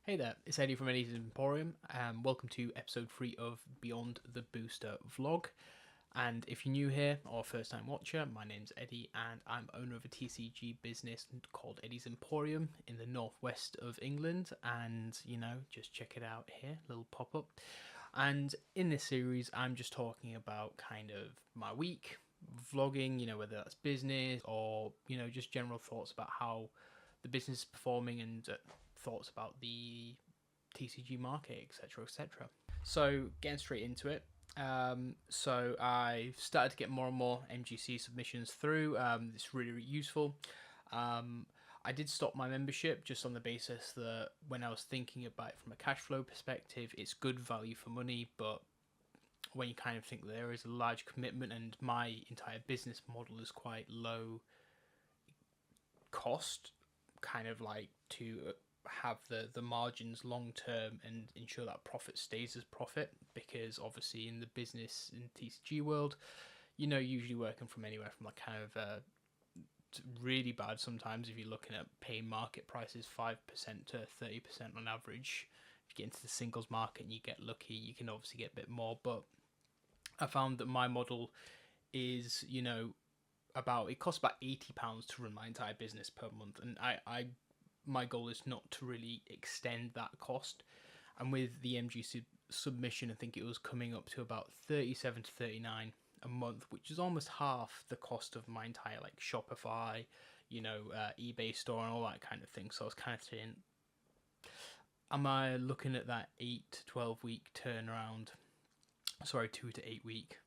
Hey there, it's Eddie from Eddys Emporium, and welcome to episode 3 of Beyond the Booster vlog. And if you're new here or first time watcher, my name's Eddie and I'm owner of a TCG business called Eddys Emporium in the northwest of England. And just check it out here, little pop up. And in this series, I'm just talking about kind of my week, vlogging, whether that's business or, just general thoughts about how the business is performing and thoughts about the TCG market, etc., etc. So getting straight into it. So I've started to get more and more MGC submissions through. It's really, really useful. I did stop my membership just on the basis that when I was thinking about it from a cash flow perspective, it's good value for money, but when you kind of think that there is a large commitment and my entire business model is quite low cost, kind of like to have the margins long term and ensure that profit stays as profit, because obviously in the business in TCG world, usually working from anywhere from like kind of really bad sometimes if you're looking at paying market prices 5% to 30% on average. If you get into the singles market and you get lucky, you can obviously get a bit more, but I found that my model is it costs about £80 to run my entire business per month, and I my goal is not to really extend that cost. And with the submission, I think it was coming up to about 37 to 39 a month, which is almost half the cost of my entire like Shopify, eBay store and all that kind of thing. So I was kind of saying, am I looking at that 8 to 12 week turnaround? Sorry, 2 to 8 week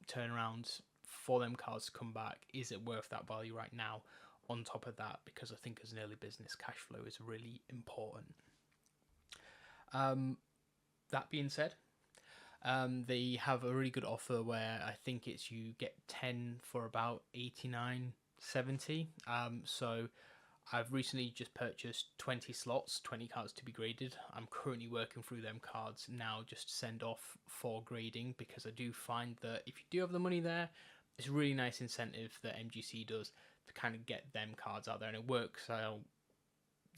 turnaround for them cards to come back? Is it worth that value right now? On top of that, because I think as an early business, cash flow is really important. That being said, they have a really good offer where I think it's you get 10 for about 89.70. So I've recently just purchased 20 slots, 20 cards to be graded. I'm currently working through them cards now just to send off for grading, because I do find that if you do have the money there, it's a really nice incentive that MGC does to kind of get them cards out there, and it works out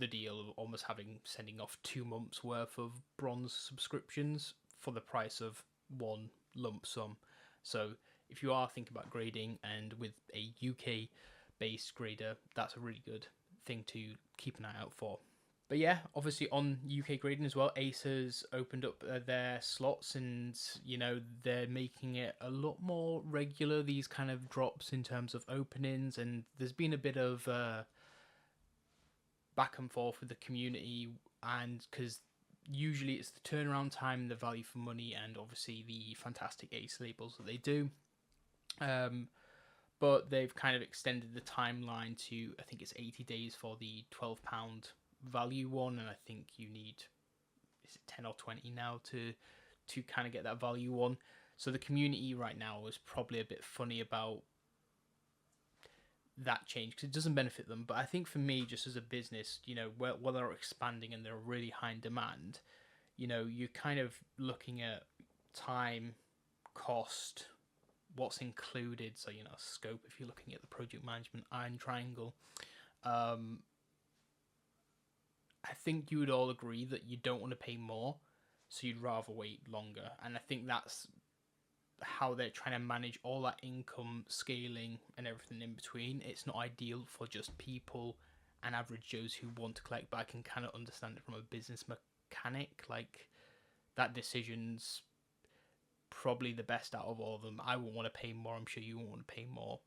the deal of almost sending off 2 months worth of bronze subscriptions for the price of one lump sum. So if you are thinking about grading and with a UK based grader, that's a really good thing to keep an eye out for. But yeah, obviously on UK grading as well, Ace has opened up their slots, and they're making it a lot more regular, these kind of drops in terms of openings. And there's been a bit of back and forth with the community, and because usually it's the turnaround time, the value for money, and obviously the fantastic Ace labels that they do. But they've kind of extended the timeline to, I think it's 80 days for the £12 value one, and I think you need, is it 10 or 20 now to kind of get that value one. So the community right now is probably a bit funny about that change, because it doesn't benefit them. But I think for me, just as a business, while they're expanding and they're really high in demand, you're kind of looking at time, cost, what's included. So scope, if you're looking at the project management iron triangle, I think you would all agree that you don't want to pay more, so you'd rather wait longer. And I think that's how they're trying to manage all that income, scaling, and everything in between. It's not ideal for just people and average Joes who want to collect, but I can kind of understand it from a business mechanic. Like, that decision's probably the best out of all of them. I won't want to pay more. I'm sure you won't want to pay more.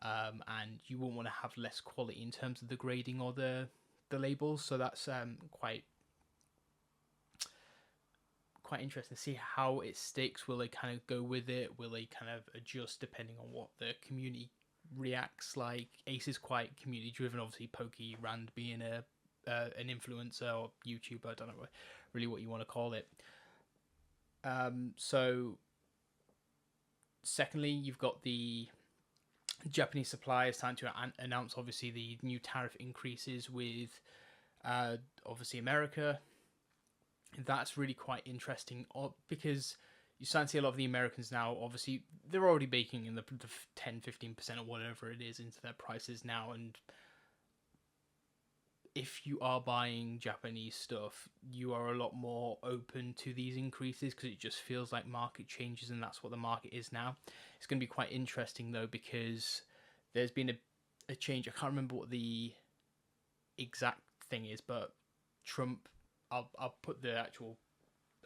And you won't want to have less quality in terms of the grading or the labels. So that's quite interesting to see how it sticks. Will they kind of go with it? Will they kind of adjust depending on what the community reacts like? Ace is quite community driven, obviously. Pokey Rand being an influencer or YouTuber, I don't know really what you want to call it. So secondly, you've got the Japanese suppliers starting to announce obviously the new tariff increases with obviously America. That's really quite interesting, because you start to see a lot of the Americans now, obviously they're already baking in the 10-15% or whatever it is into their prices now, and if you are buying Japanese stuff, you are a lot more open to these increases because it just feels like market changes, and that's what the market is now. It's going to be quite interesting though, because there's been a change. I can't remember what the exact thing is, but Trump, I'll put the actual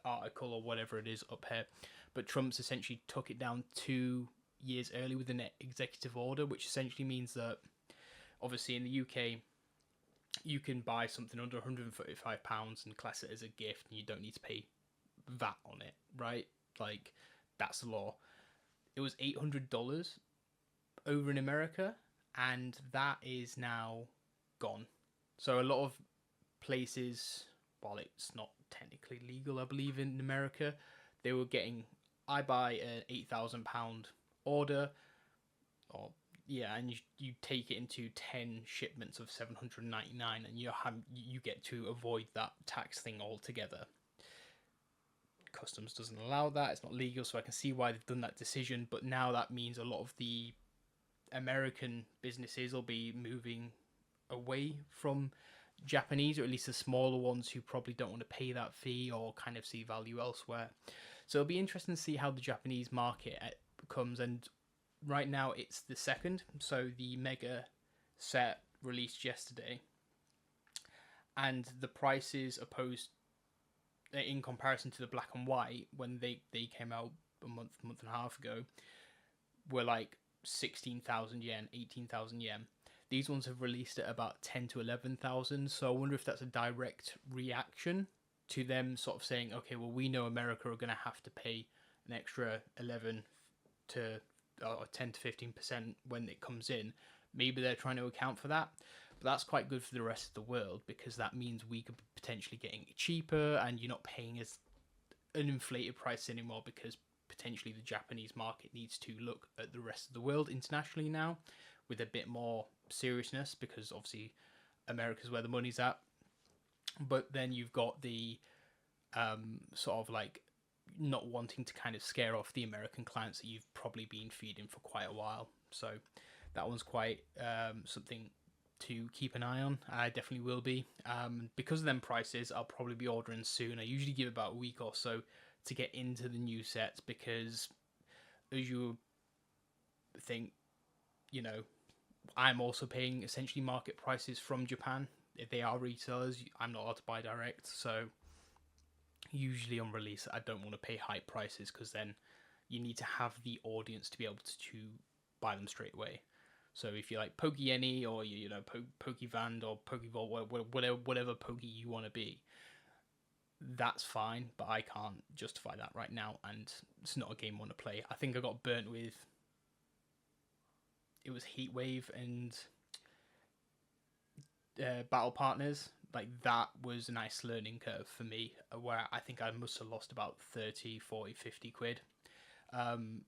article or whatever it is up here, but Trump's essentially took it down 2 years early with an executive order, which essentially means that obviously in the UK you can buy something under £135 and class it as a gift, and you don't need to pay VAT on it, right? Like, that's the law. It was $800 over in America, and that is now gone. So a lot of places, while it's not technically legal, I believe, in America, they were getting, I buy an £8,000 order, or yeah, and you take it into 10 shipments of 799, and you get to avoid that tax thing altogether. Customs doesn't allow that; it's not legal, so I can see why they've done that decision. But now that means a lot of the American businesses will be moving away from Japanese, or at least the smaller ones who probably don't want to pay that fee or kind of see value elsewhere. So it'll be interesting to see how the Japanese market comes. And right now it's the second, so the mega set released yesterday, and the prices opposed in comparison to the black and white when they came out a month and a half ago were like 16,000 yen, 18,000 yen. These ones have released at about 10 to 11,000. So I wonder if that's a direct reaction to them sort of saying, okay, well, we know America are going to have to pay an extra 11 to or 10 to 15% when it comes in. Maybe they're trying to account for that. But that's quite good for the rest of the world, because that means we could be potentially getting it cheaper, and you're not paying as an inflated price anymore, because potentially the Japanese market needs to look at the rest of the world internationally now with a bit more seriousness, because obviously America's where the money's at. But then you've got the sort of like not wanting to kind of scare off the American clients that you've probably been feeding for quite a while. So that one's quite something to keep an eye on. I definitely will be. Because of them prices, I'll probably be ordering soon. I usually give about a week or so to get into the new sets, because as you think, you know, I'm also paying essentially market prices from Japan. If they are resellers, I'm not allowed to buy direct. So usually on release, I don't want to pay high prices, because then you need to have the audience to be able to buy them straight away. So if you like Poke-Yenny, or you know Pokevand or Pokevault, whatever Poke you want to be, that's fine. But I can't justify that right now, and it's not a game I want to play. I think I got burnt with, it was Heatwave and Battle Partners. Like, that was a nice learning curve for me, where I think I must have lost about 30, 40, 50 quid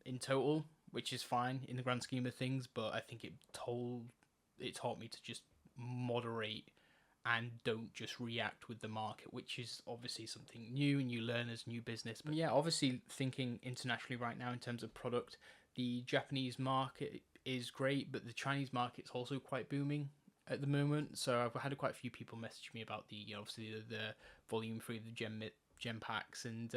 in total, which is fine in the grand scheme of things. But I think it taught me to just moderate and don't just react with the market, which is obviously something new, and you learn as new business. But yeah, obviously thinking internationally right now in terms of product, the Japanese market is great, but the Chinese market's also quite booming at the moment. So I've had quite a few people message me about the, you know, obviously the volume 3 of the gem packs, and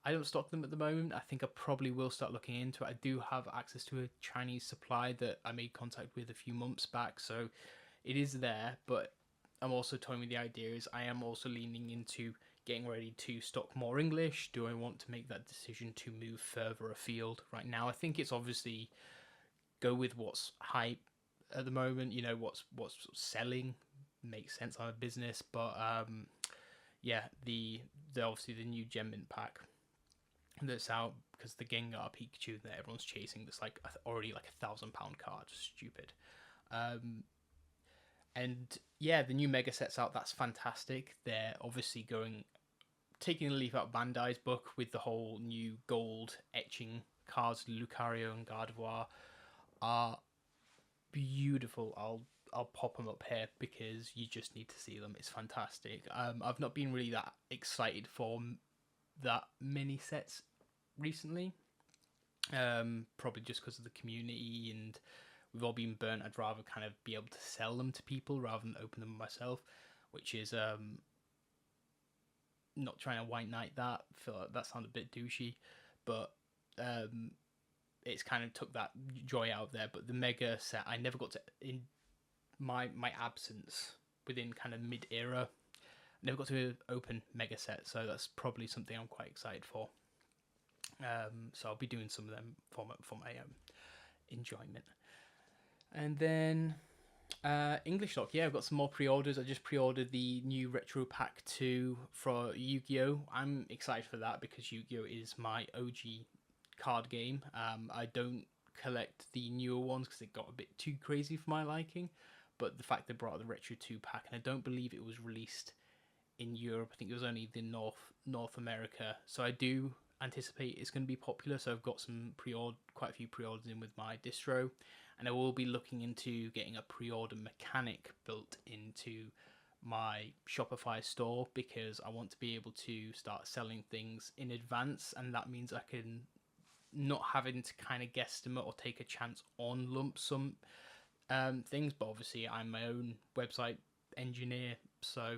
I don't stock them at the moment. I think I probably will start looking into it. I do have access to a Chinese supply that I made contact with a few months back, so it is there. But I'm also toying with the idea is I am also leaning into getting ready to stock more English. Do I want to make that decision to move further afield? Right now, I think it's obviously go with what's hype at the moment, you know, what's selling, makes sense. I'm a business. But yeah, the obviously the new Gem Mint pack that's out, because the Gengar Pikachu that everyone's chasing, that's like already like £1,000 card, stupid. And yeah, the new mega set's out. That's fantastic. They're obviously taking a leaf out of Bandai's book with the whole new gold etching cards. Lucario and Gardevoir are beautiful. I'll pop them up here because you just need to see them. It's fantastic. I've not been really that excited for that many sets recently. Probably just because of the community, and we've all been burnt. I'd rather kind of be able to sell them to people rather than open them myself. which is not trying to white knight that. I feel like that sounds a bit douchey, but it's kind of took that joy out of there. But the mega set, I never got to, in my absence within kind of mid era, never got to open mega set, so that's probably something I'm quite excited for. So I'll be doing some of them for my enjoyment. And then English stock, yeah, I've got some more pre-orders. I just pre-ordered the new Retro Pack 2 for Yu-Gi-Oh! I'm excited for that because Yu-Gi-Oh! Is my OG card game. I don't collect the newer ones because it got a bit too crazy for my liking, but the fact they brought the Retro 2 pack, and I don't believe it was released in Europe. I think it was only the North America, so I do anticipate it's going to be popular. So I've got quite a few pre-orders in with my distro, and I will be looking into getting a pre-order mechanic built into my Shopify store because I want to be able to start selling things in advance, and that means I can not having to kind of guesstimate or take a chance on lump sum things. But obviously I'm my own website engineer, so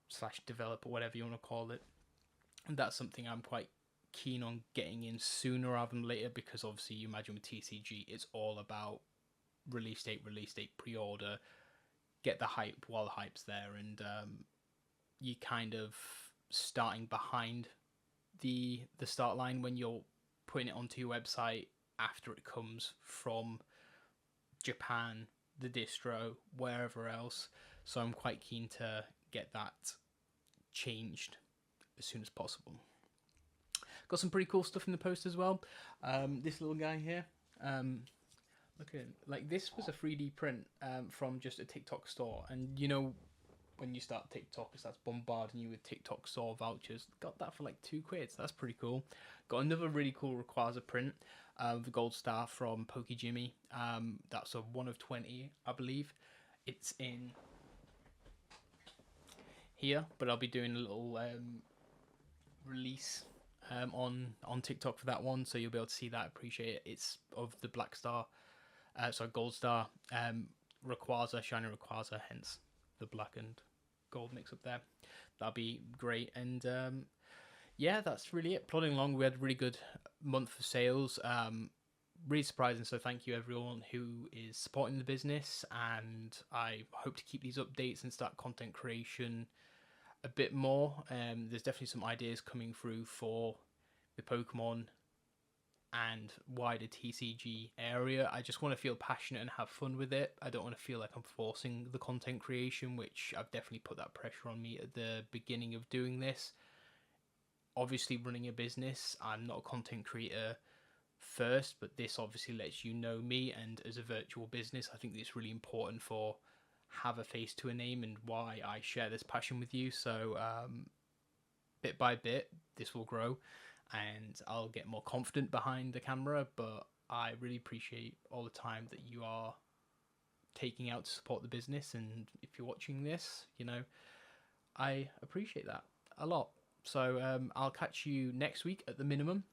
slash developer, whatever you want to call it, and that's something I'm quite keen on getting in sooner rather than later, because obviously you imagine with TCG it's all about release date, pre-order, get the hype while the hype's there, and you kind of starting behind the start line when you're putting it onto your website after it comes from Japan, the distro, wherever else. So I'm quite keen to get that changed as soon as possible. Got some pretty cool stuff in the post as well. This little guy here, look at him. Like, this was a 3D print from just a TikTok store, and you know when you start TikTok, it starts bombarding you with TikTok store vouchers. Got that for like £2, so that's pretty cool. Got another really cool Rayquaza print, the gold star from Pokejimmy. That's a 1 of 20, I believe. It's in here, but I'll be doing a little release on TikTok for that one, so you'll be able to see that. Appreciate it. It's of the black star, gold star, Rayquaza, shiny Rayquaza, hence the black and gold mix up there. That'll be great. And yeah, that's really it. Plodding along, we had a really good month for sales. Really surprising, so thank you everyone who is supporting the business, and I hope to keep these updates and start content creation a bit more. There's definitely some ideas coming through for the Pokemon and wider TCG area. I just want to feel passionate and have fun with it. I don't want to feel like I'm forcing the content creation, which I've definitely put that pressure on me at the beginning of doing this. Obviously, running a business, I'm not a content creator first, but this obviously lets you know me, and as a virtual business, I think it's really important for have a face to a name and why I share this passion with you. So bit by bit this will grow and I'll get more confident behind the camera, but I really appreciate all the time that you are taking out to support the business, and if you're watching this, you know, I appreciate that a lot. So I'll catch you next week at the minimum.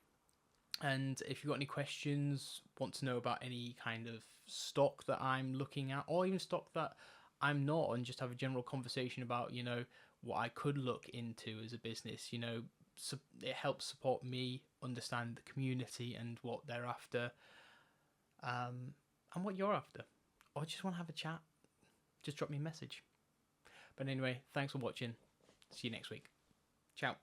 And if you've got any questions, want to know about any kind of stock that I'm looking at, or even stock that I'm not, and just have a general conversation about, you know, what I could look into as a business, you know, it helps support me understand the community and what they're after, and what you're after, or just want to have a chat, just drop me a message. But anyway, thanks for watching. See you next week. Ciao.